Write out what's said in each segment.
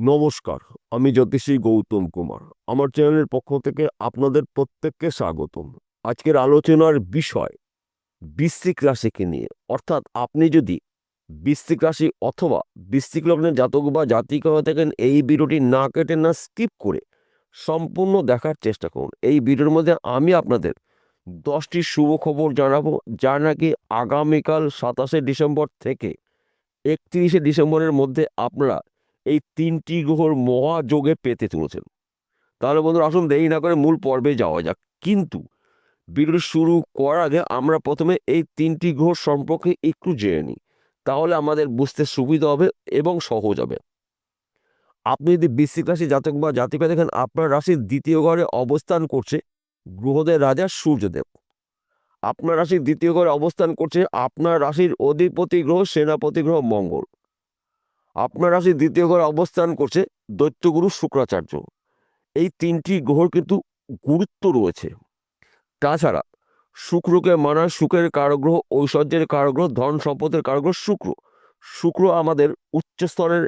নমস্কার, আমি জ্যোতিষী গৌতম কুমার। আমার চ্যানেলের পক্ষ থেকে আপনাদের প্রত্যেককে স্বাগতম। আজকের আলোচনার বিষয় বৃশ্চিক রাশিকে নিয়ে। অর্থাৎ আপনি যদি বৃশ্চিক রাশি অথবা বৃশ্চিক লগ্নের জাতক বা জাতিকা হয়ে থাকেন, এই ভিডিওটি না কেটে না স্কিপ করে সম্পূর্ণ দেখার চেষ্টা করুন। এই ভিডিওর মধ্যে আমি আপনাদের 10টি শুভ খবর জানাবো, যা নাকি আগামীকাল 27শে ডিসেম্বর থেকে 31শে ডিসেম্বরের মধ্যে আপনারা এই 3টি গ্রহর মহাযোগে পেতে চলেছেন। তাহলে বন্ধুরা, আসুন দেরি না করে মূল পর্বে যাওয়া যাক। কিন্তু ভিডিও শুরু করার আগে আমরা প্রথমে এই 3টি গ্রহ সম্পর্কে একটু জেনে নিই, তাহলে আমাদের বুঝতে সুবিধা হবে এবং সহজ হবে। আপনি যদি বৃশ্চিক রাশি জাতক বা জাতিকা দেখেন, আপনার রাশির দ্বিতীয় ঘরে অবস্থান করছে গ্রহদের রাজা সূর্যদেব। আপনার রাশির দ্বিতীয় ঘরে অবস্থান করছে আপনার রাশির অধিপতি গ্রহ সেনাপতি গ্রহ মঙ্গল। আপনার রাশির দ্বিতীয় ঘরে অবস্থান করছে দৈত্যগুরু শুক্রাচার্য। এই 3টি গ্রহর কিন্তু গুরুত্ব রয়েছে। তাছাড়া শুক্রকে মানা সুখের কারগ্রহ, ঐশ্বর্যের কারগ্রহ, ধন সম্পদের কারগ্রহ শুক্র। শুক্র আমাদের উচ্চস্তরের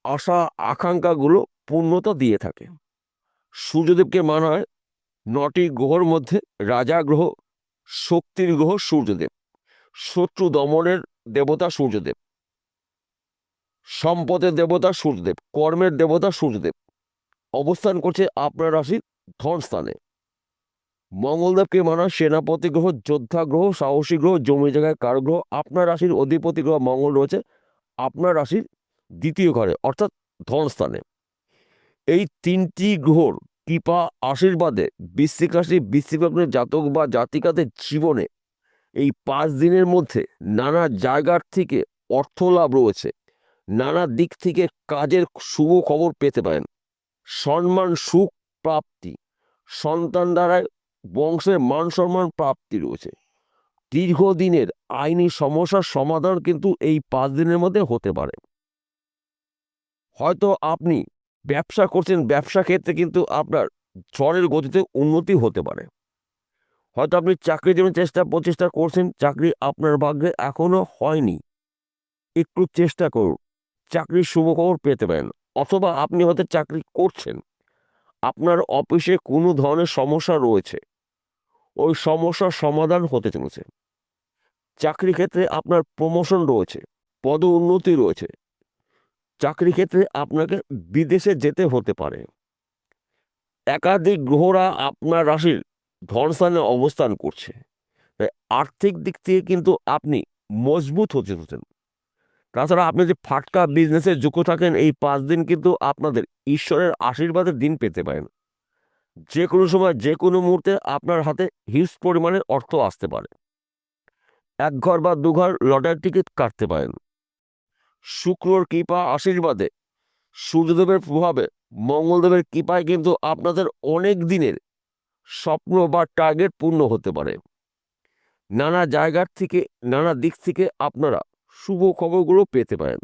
আশা আকাঙ্ক্ষাগুলো পূর্ণতা দিয়ে থাকে। সূর্যদেবকে মানা হয় 9টি গ্রহর মধ্যে রাজা গ্রহ, শক্তির গ্রহ সূর্যদেব, শত্রু দমনের দেবতা সূর্যদেব, সম্পদের দেবতা সূর্যদেব, কর্মের দেবতা সূর্যদেব। অবস্থান করছে আপনার রাশির ধন স্থানে। মঙ্গলদেবকে মানা সেনাপতি গ্রহ, যোদ্ধা গ্রহ, সাহসী গ্রহ, জমি জায়গায় কার গ্রহ। আপনার রাশির অধিপতি গ্রহ মঙ্গল রয়েছে আপনার রাশির দ্বিতীয় ঘরে, অর্থাৎ ধন স্থানে। এই 3টি গ্রহর কৃপা আশীর্বাদে বৃশ্চিক রাশি বৃশ্চিক লগ্নের জাতক বা জাতিকাদের জীবনে এই 5 দিনের মধ্যে নানা জায়গার থেকে অর্থ লাভ রয়েছে। নানা দিক থেকে কাজের শুভ খবর পেতে পারেন। সম্মান সুখ প্রাপ্তি, সন্তান দ্বারা বংশের মান সম্মান প্রাপ্তি রয়েছে। দীর্ঘদিনের আইনি সমস্যার সমাধান কিন্তু এই 5 দিনের মধ্যে হতে পারে। হয়তো আপনি ব্যবসা করছেন, ব্যবসা ক্ষেত্রে কিন্তু আপনার ঝড়ের গতিতে উন্নতি হতে পারে। হয়তো আপনি চাকরির জন্য প্রচেষ্টা করছেন, চাকরি আপনার ভাগ্যে এখনো হয়নি, একটু চেষ্টা করুন, চাকরির শুভ খবর পেতে পারেন। অথবা আপনি হয়তো চাকরি করছেন, আপনার অফিসে কোনো ধরনের সমস্যা রয়েছে, ওই সমস্যার সমাধান হতে চলেছে। চাকরি ক্ষেত্রে আপনার প্রমোশন রয়েছে, পদ উন্নতি রয়েছে। চাকরি ক্ষেত্রে আপনাকে বিদেশে যেতে হতে পারে। একাধিক গ্রহরা আপনার রাশির ধনস্থানে অবস্থান করছে, তাই আর্থিক দিক থেকে কিন্তু আপনি মজবুত হতে চলেছেন। তাছাড়া আপনি যে ফাটকা বিজনেসে যুক্ত থাকেন, এই 5 দিন কিন্তু আপনাদের ঈশ্বরের আশীর্বাদের দিন পেতে পারেন। যে কোনো সময় যে কোনো মুহূর্তে আপনার হাতে হিউজ পরিমাণের অর্থ আসতে পারে। 1 ঘর বা 2 ঘর লটারির টিকিট কাটতে পারেন। শুক্রর কৃপা আশীর্বাদে, সূর্যদেবের প্রভাবে, মঙ্গলদেবের কৃপায় কিন্তু আপনাদের অনেক দিনের স্বপ্ন বা টার্গেট পূর্ণ হতে পারে। নানা জায়গার থেকে নানা দিক থেকে আপনারা শুভ খবরগুলো পেতে পারেন।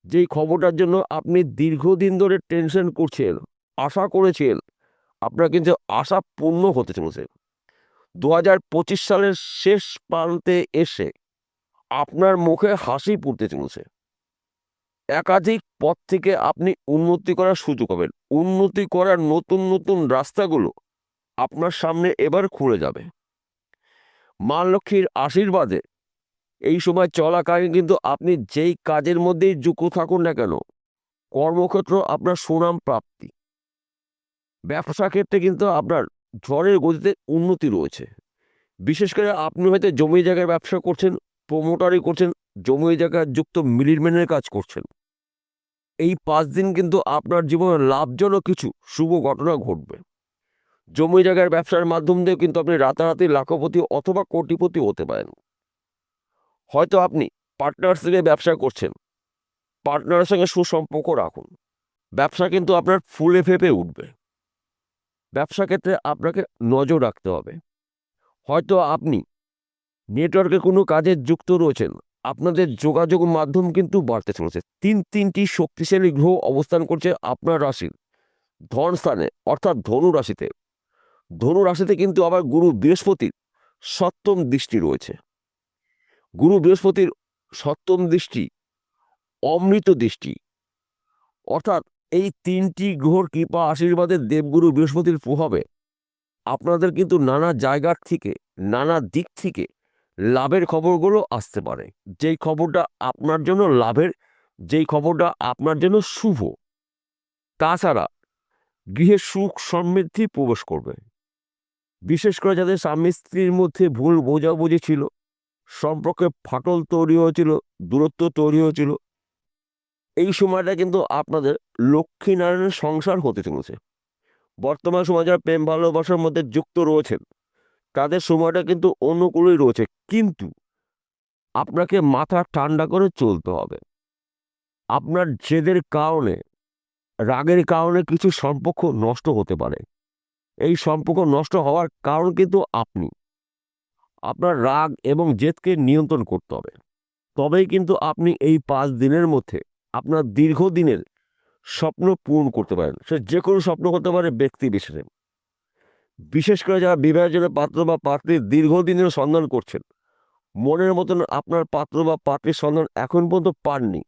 যেই খবরটার জন্য আপনি দীর্ঘদিন ধরে টেনশন করছেন, আশা করেছেন, আপনার কিন্তু আশা পূর্ণ হতে চলেছে। 2025 সালের শেষ প্রান্তে এসে আপনার মুখে হাসি ফুটতে চলেছে। একাধিক পথ থেকে আপনি উন্নতি করার সুযোগ পাবেন। উন্নতি করার নতুন নতুন রাস্তাগুলো আপনার সামনে এবার খুলে যাবে। মা লক্ষ্মীর আশীর্বাদে এই সময় চলাকালীন কিন্তু আপনি যেই কাজের মধ্যেই যুক্ত থাকুন না কেন, কর্মক্ষেত্র আপনার সুনাম প্রাপ্তি। ব্যবসা ক্ষেত্রে কিন্তু আপনার ঝড়ের গতিতে উন্নতি রয়েছে। বিশেষ করে আপনি হয়তো জমি জায়গায় ব্যবসা করছেন, প্রমোটারি করছেন, জমি জায়গায় যুক্ত মিডলম্যানের কাজ করছেন। এই 5 দিন কিন্তু আপনার জীবনে লাভজনক কিছু শুভ ঘটনা ঘটবে। জমি জায়গার ব্যবসার মাধ্যম দিয়ে কিন্তু আপনি রাতারাতি লাখপতি অথবা কোটিপতি হতে পারেন। হয়তো আপনি পার্টনারশিপে ব্যবসা করছেন, পার্টনারের সঙ্গে সুসম্পর্ক রাখুন। ব্যবসা কিন্তু আপনার ফুলে ফেঁপে উঠবে। ব্যবসা ক্ষেত্রে আপনাকে নজর রাখতে হবে। হয়তো আপনি নেটওয়ার্কে কোনো কাজে যুক্ত রয়েছেন, আপনাদের যোগাযোগ মাধ্যম কিন্তু বাড়তে চলেছে। 3টি শক্তিশালী গ্রহ অবস্থান করছে আপনার রাশির ধন স্থানে, অর্থাৎ ধনু রাশিতে। ধনু রাশিতে কিন্তু আবার গুরু বৃহস্পতির সপ্তম দৃষ্টি রয়েছে। গুরু বৃহস্পতির সপ্তম দৃষ্টি অমৃত দৃষ্টি, অর্থাৎ এই 3টি গ্রহর কৃপা আশীর্বাদে দেবগুরু বৃহস্পতির প্রভাবে আপনাদের কিন্তু নানা জায়গার থেকে, নানা দিক থেকে লাভের খবরগুলো আসতে পারে। যেই খবরটা আপনার জন্য লাভের, যেই খবরটা আপনার জন্য শুভ। তাছাড়া গৃহে সুখ সমৃদ্ধি প্রবেশ করবে। বিশেষ করে যাদের স্বামী স্ত্রীর মধ্যে ভুল বোঝাবুঝি ছিল, সম্পর্কে ফাটল তৈরি হয়েছিল, দূরত্ব তৈরি হয়েছিল, এই সময়টা কিন্তু আপনাদের লক্ষ্মীনারায়ণের সংসার হতে চলেছে। বর্তমান সময় যারা প্রেম ভালোবাসার মধ্যে যুক্ত রয়েছেন তাদের সময়টা কিন্তু অনুকূলই রয়েছে, কিন্তু আপনাকে মাথা ঠান্ডা করে চলতে হবে। আপনার জেদের কারণে, রাগের কারণে কিছু সম্পর্ক নষ্ট হতে পারে। এই সম্পর্ক নষ্ট হওয়ার কারণ কিন্তু আপনি। আপনার রাগ এবং জেদকে নিয়ন্ত্রণ করতে হবে, তবেই কিন্তু আপনি এই 5 দিনের মধ্যে আপনার দীর্ঘদিনের স্বপ্ন পূরণ করতে পারেন। সে যে কোনো স্বপ্ন হতে পারে ব্যক্তি বিশেষে। বিশেষ করে যারা বিবাহের জন্য পাত্র বা পাত্রীর দীর্ঘদিনের সন্ধান করছেন, মনের মতন আপনার পাত্র বা পাত্রীর সন্ধান এখন পর্যন্ত পাননি,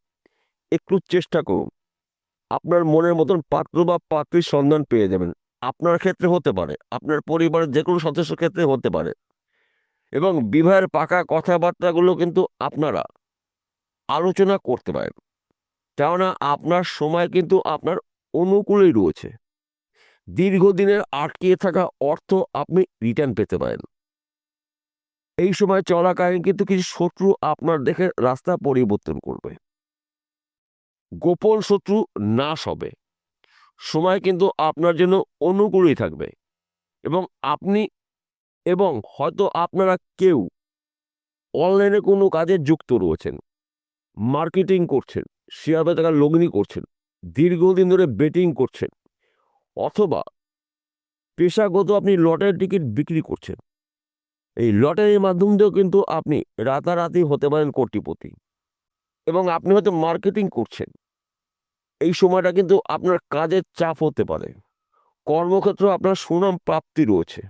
একটু চেষ্টা করুন, আপনার মনের মতন পাত্র বা পাত্রীর সন্ধান পেয়ে যাবেন। আপনার ক্ষেত্রে হতে পারে, আপনার পরিবারের যে কোনো সদস্যের ক্ষেত্রে হতে পারে। এবং বিবাহের পাকা কথাবার্তাগুলো কিন্তু আপনারা আলোচনা করতে পারেন, কেননা আপনার সময় কিন্তু আপনার অনুকূলেই রয়েছে। দীর্ঘদিনের আটকিয়ে থাকা অর্থ আপনি রিটার্ন পেতে পারেন। এই সময় চলাকালীন কিন্তু কিছু শত্রু আপনার দেখে রাস্তা পরিবর্তন করবে, গোপন শত্রু নাশ হবে। সময় কিন্তু আপনার জন্য অনুকূলই থাকবে। এবং আপনি, এবং হয়তো আপনারা কেউ অনলাইনে কোনো কাজে যুক্ত রয়েছেন, মার্কেটিং করছেন, শেয়ার বাজারে লগ্নি করছেন, দীর্ঘদিন ধরে বেটিং করছেন, অথবা পেশাগত আপনি লটারির টিকিট বিক্রি করছেন। এই লটারির মাধ্যম দিয়েও কিন্তু আপনি রাতারাতি হতে পারেন কোটিপতি। এবং আপনি হয়তো মার্কেটিং করছেন, এই সময়টা কিন্তু আপনার কাজের চাপ হতে পারে। কর্মক্ষেত্রে আপনার সুনাম প্রাপ্তি রয়েছে।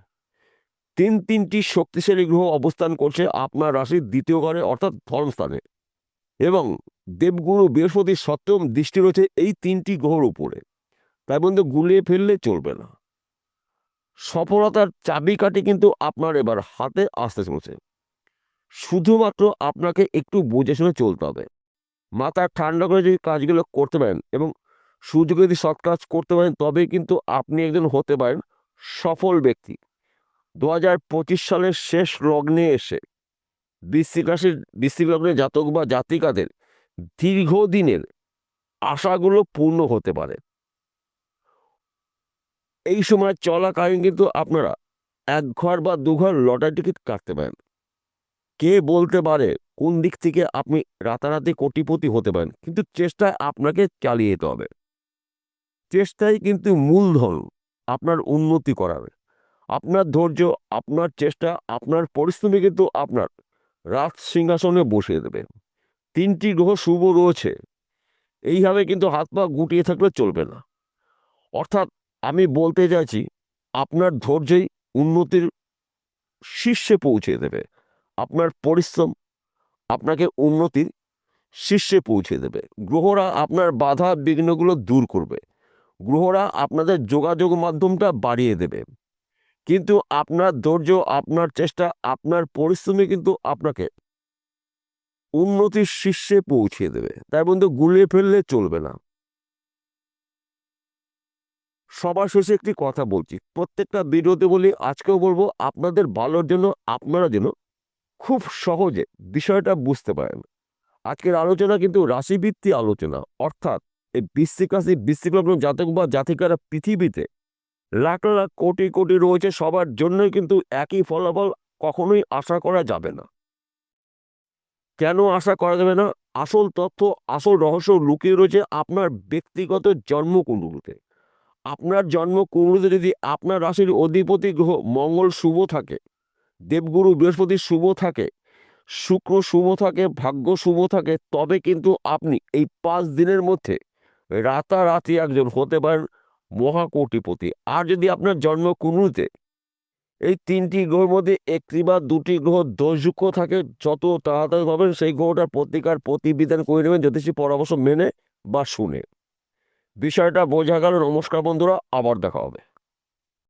তিনটি শক্তিশালী গ্রহ অবস্থান করছে আপনার রাশির 2য় ঘরে, অর্থাৎ ধর্মস্থানে। এবং দেবগুরু বৃহস্পতির সপ্তম দৃষ্টি রয়েছে এই 3টি গ্রহের উপরে। তাই বন্ধু, গুলিয়ে ফেললে চলবে না। সফলতার চাবিকাঠি কিন্তু আপনার এবার হাতে আসতে চলেছে। শুধুমাত্র আপনাকে একটু বুঝে শুনে চলতে হবে। মাথা ঠান্ডা করে যদি কাজগুলো করতে পারেন এবং সুযোগে যদি সৎ কাজ করতে পারেন, তবেই কিন্তু আপনি একজন হতে পারেন সফল ব্যক্তি। 2025 সালের শেষ লগ্নে এসে বৃশ্চিক লগ্নের জাতক বা জাতিকাদের দীর্ঘদিনের আশাগুলো পূর্ণ হতে পারে। এই সময় চলাকালীন কিন্তু আপনারা 1 ঘর বা 2 ঘর লটারি টিকিট কাটতে পারেন। কে বলতে পারে কোন দিক থেকে আপনি রাতারাতি কোটিপতি হতে পারেন, কিন্তু চেষ্টায় আপনাকে চালিয়ে যেতে হবে। চেষ্টাই কিন্তু মূলধন আপনার উন্নতি করাবে। আপনার ধৈর্য, আপনার চেষ্টা, আপনার পরিশ্রমী কিন্তু আপনার রাজ সিংহাসনে বসিয়ে দেবে। 3টি গ্রহ শুভ রয়েছে, এইভাবে কিন্তু হাত পা গুটিয়ে থাকলে চলবে না। অর্থাৎ আমি বলতে চাইছি, আপনার ধৈর্যই উন্নতির শীর্ষে পৌঁছে দেবে। আপনার পরিশ্রম আপনাকে উন্নতির শীর্ষে পৌঁছে দেবে। গ্রহরা আপনার বাধা বিঘ্নগুলো দূর করবে। গ্রহরা আপনাদের যোগাযোগ মাধ্যমটা বাড়িয়ে দেবে। কিন্তু আপনার ধৈর্য, আপনার চেষ্টা, আপনার পরিশ্রমই কিন্তু আপনাকে উন্নতির শীর্ষে পৌঁছে দেবে। তাই বন্ধু, গুলিয়ে ফেললে চলবে না। সবার শেষে একটি কথা বলছি, প্রত্যেকটা ভিডিওতে বলি, আজকেও বলবো, আপনাদের ভালোর জন্য আপনারা যেন খুব সহজে বিষয়টা বুঝতে পারেন। আজকের আলোচনা কিন্তু রাশিভিত্তিক আলোচনা, অর্থাৎ এই বৃশ্চিক রাশি, বৃশ্চিক লগ্ন জাতক বা জাতিকারা পৃথিবীতে লাখ লাখ কোটি কোটি রয়েছে, সবার জন্যই কিন্তু একই ফলাফল কখনোই আশা করা যাবে না। কেন আশা করা যাবে না? আসল তথ্য, আসল রহস্য লুকিয়ে রয়েছে আপনার ব্যক্তিগত জন্মকুণ্ডলিতে। আপনার জন্মকুণ্ডলিতে যদি আপনার রাশির অধিপতি গ্রহ মঙ্গল শুভ থাকে, দেবগুরু বৃহস্পতি শুভ থাকে, শুক্র শুভ থাকে, ভাগ্য শুভ থাকে, তবে কিন্তু আপনি এই 5 দিনের মধ্যে রাতারাতি একজন হতে পারেন মহাকোটিপতি। আর যদি আপনার জন্মকুণ্ডলিতে এই 3টি গ্রহের মধ্যে একটি বা 2টি গ্রহ দোষযুক্ত থাকে, যত তাড়াতাড়ি পাবেন সেই গ্রহটার প্রতিকার প্রতিবিধান করে নেবেন জ্যোতিষী পরামর্শ মেনে বা শুনে। বিষয়টা বোঝা গেল। নমস্কার বন্ধুরা, আবার দেখা হবে।